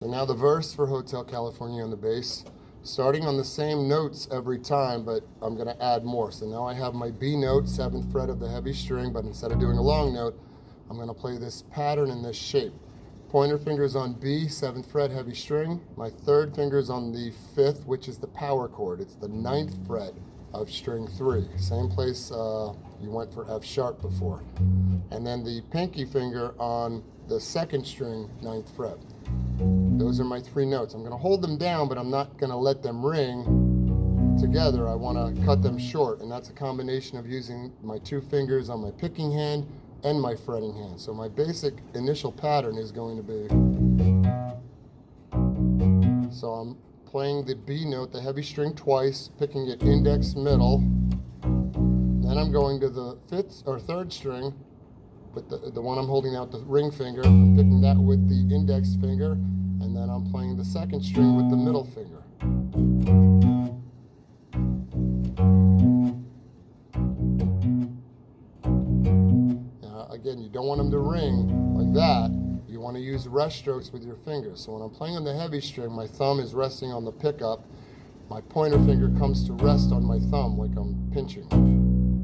And now the verse for Hotel California on the bass, starting on the same notes every time, but I'm going to add more. So now I have my B note, 7th fret of the heavy string, but instead of doing a long note, I'm going to play this pattern in this shape. Pointer finger's on B, 7th fret, heavy string. My third finger's on the 5th, which is the power chord. It's the 9th fret of string 3. Same place you went for F sharp before. And then the pinky finger on the 2nd string, 9th fret. Those are my 3 notes. I'm going to hold them down, but I'm not going to let them ring together. I want to cut them short, and that's a combination of using my 2 fingers on my picking hand and my fretting hand. So my basic initial pattern is going to be, so I'm playing the B note, the heavy string twice, picking it index, middle. Then I'm going to the 5th or 3rd string with the one I'm holding out the ring finger. I'm picking that with the index finger, and then I'm playing the 2nd string with the middle finger. Now, again, you don't want them to ring like that. You want to use rest strokes with your fingers. So when I'm playing on the heavy string, my thumb is resting on the pickup. My pointer finger comes to rest on my thumb like I'm pinching.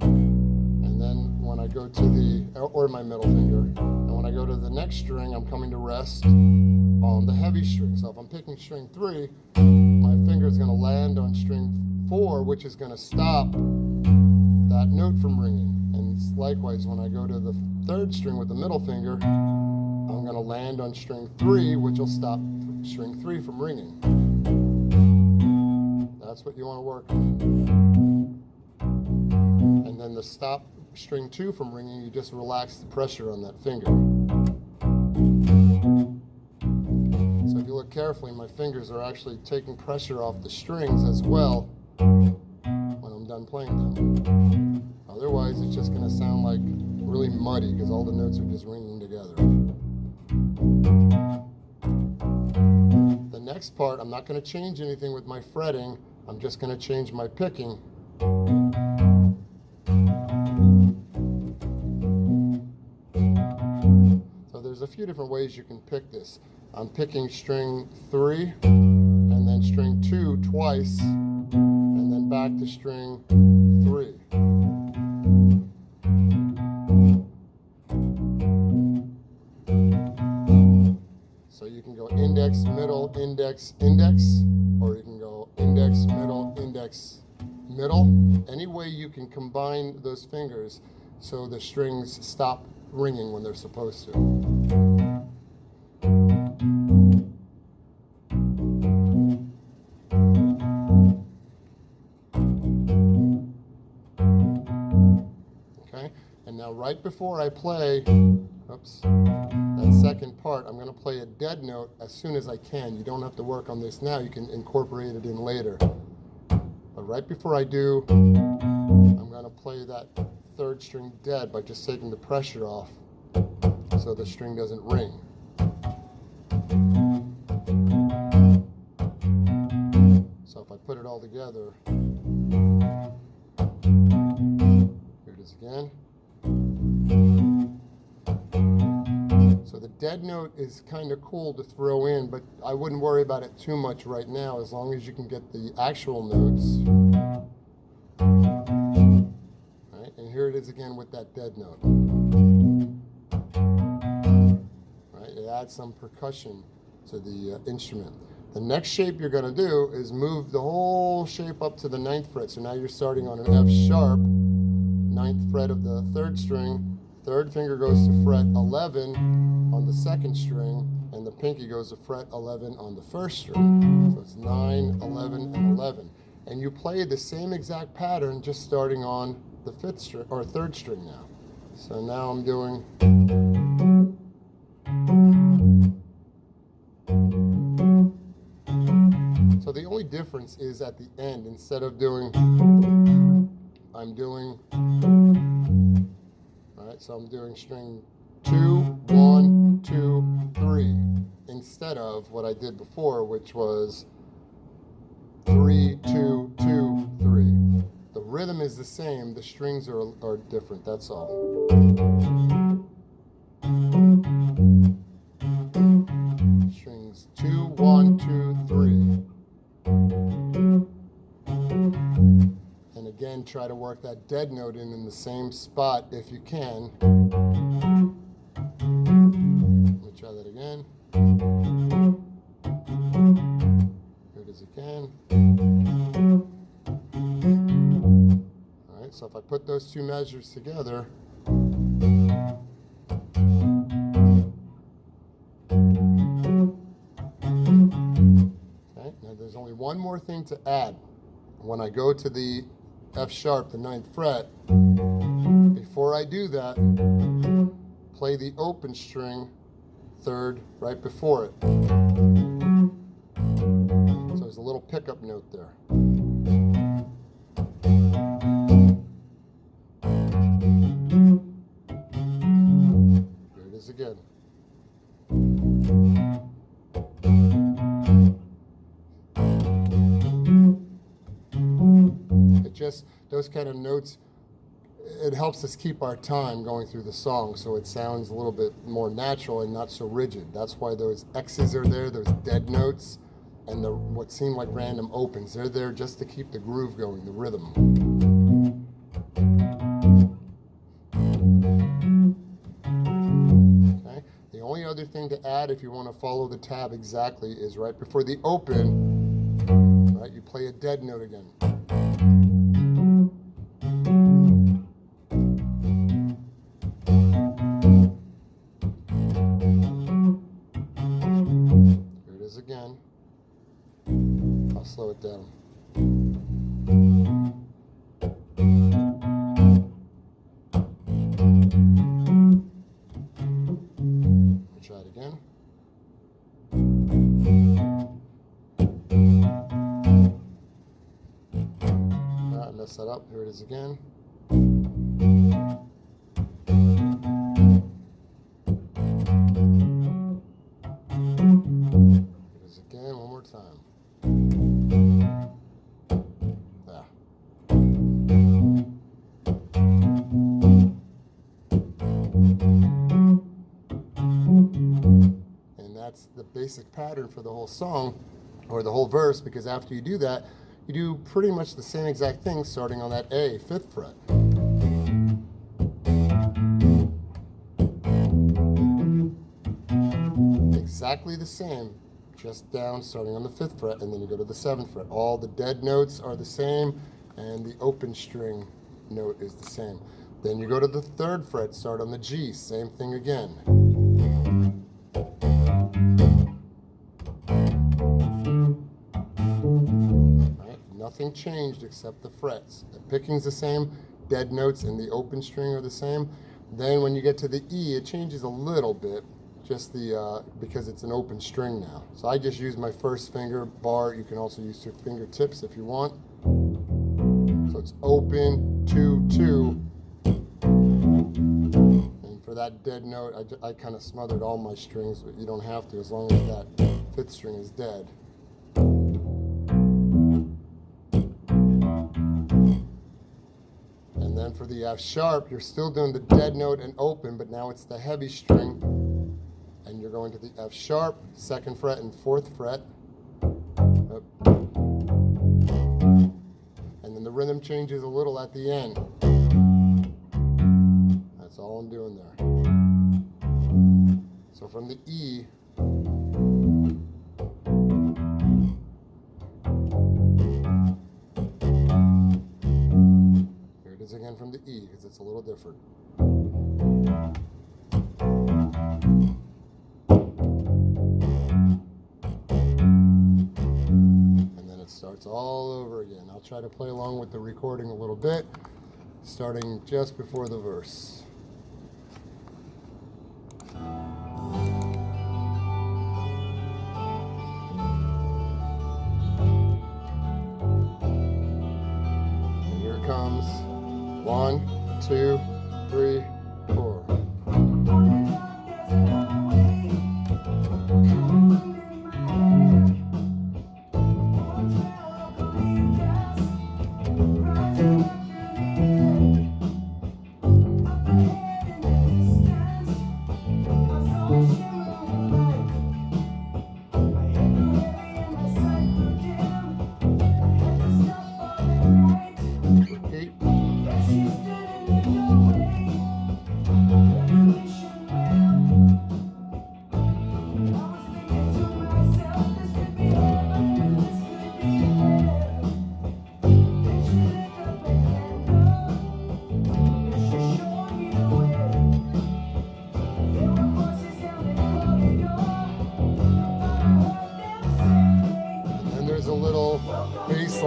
And then when I go to or my middle finger, and when I go to the next string, I'm coming to rest on the heavy string. So if I'm picking string 3, my finger is going to land on string 4, which is going to stop that note from ringing. And likewise, when I go to the 3rd string with the middle finger, I'm going to land on string 3, which will stop string 3 from ringing. That's what you want to work on. And then to stop string 2 from ringing, you just relax the pressure on that finger. So if you look carefully, my fingers are actually taking pressure off the strings as well when I'm done playing them. Otherwise, it's just going to sound like really muddy because all the notes are just ringing together. The next part, I'm not going to change anything with my fretting. I'm just going to change my picking. So there's a few different ways you can pick this. I'm picking string 3 and then string 2 twice and then back to string 3. So you can go index, middle, index, index, or you can go index, middle, index, middle. Any way you can combine those fingers so the strings stop ringing when they're supposed to. Okay, and now right before I play, that second part, I'm going to play a dead note as soon as I can. You don't have to work on this now. You can incorporate it in later. But right before I do, I'm going to play that 3rd string dead by just taking the pressure off so the string doesn't ring. So if I put it all together, here it is again. So the dead note is kind of cool to throw in, but I wouldn't worry about it too much right now as long as you can get the actual notes. Right, and here it is again with that dead note. Right, it adds some percussion to the instrument. The next shape you're going to do is move the whole shape up to the 9th fret. So now you're starting on an F sharp, 9th fret of the 3rd string. 3rd finger goes to fret 11 on the 2nd string, and the pinky goes to fret 11 on the 1st string. So it's 9, 11, and 11. And you play the same exact pattern just starting on the 5th string or 3rd string now. So now I'm doing. So the only difference is at the end, instead of doing, I'm doing. So I'm doing string 2, 1, 2, 3, instead of what I did before, which was 3, 2, 2, 3. The rhythm is the same, the strings are different, that's all. Strings 2, 1, 2, 3. And again, try to work that dead note in the same spot if you can. Let me try that again. Here it is again. All right, so if I put those two measures together, okay, now there's only one more thing to add. When I go to the F sharp, the 9th fret, before I do that, play the open string 3rd right before it. So there's a little pickup note there. Here it is again. Just those kind of notes, it helps us keep our time going through the song, so it sounds a little bit more natural and not so rigid. That's why those X's are there, those dead notes, and the what seem like random opens. They're there just to keep the groove going, the rhythm. Okay. The only other thing to add, if you want to follow the tab exactly, is right before the open, right, you play a dead note again. Again, I'll slow it down. I'll try it again. I messed that up. Here it is again. Again, one more time. There. And that's the basic pattern for the whole song, or the whole verse, because after you do that, you do pretty much the same exact thing starting on that A, 5th fret. Exactly the same. Just down, starting on the 5th fret, and then you go to the 7th fret. All the dead notes are the same, and the open string note is the same. Then you go to the 3rd fret, start on the G, same thing again. Right? Nothing changed except the frets. The picking's the same, dead notes and the open string are the same. Then when you get to the E, it changes a little bit. Just the because it's an open string now. So I just use my first finger bar. You can also use your fingertips if you want. So it's open, 2, 2. And for that dead note, I kind of smothered all my strings, but you don't have to as long as that 5th string is dead. And then for the F sharp, you're still doing the dead note and open, but now it's the heavy string. And you're going to the F sharp, 2nd fret and 4th fret. And then the rhythm changes a little at the end. That's all I'm doing there. So from the E, here it is again from the E, because it's a little different. Starts all over again. I'll try to play along with the recording a little bit, starting just before the verse. And here it comes. 1, 2, 3, 4.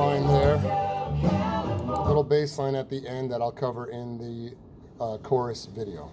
line there. Little bass line at the end that I'll cover in the chorus video.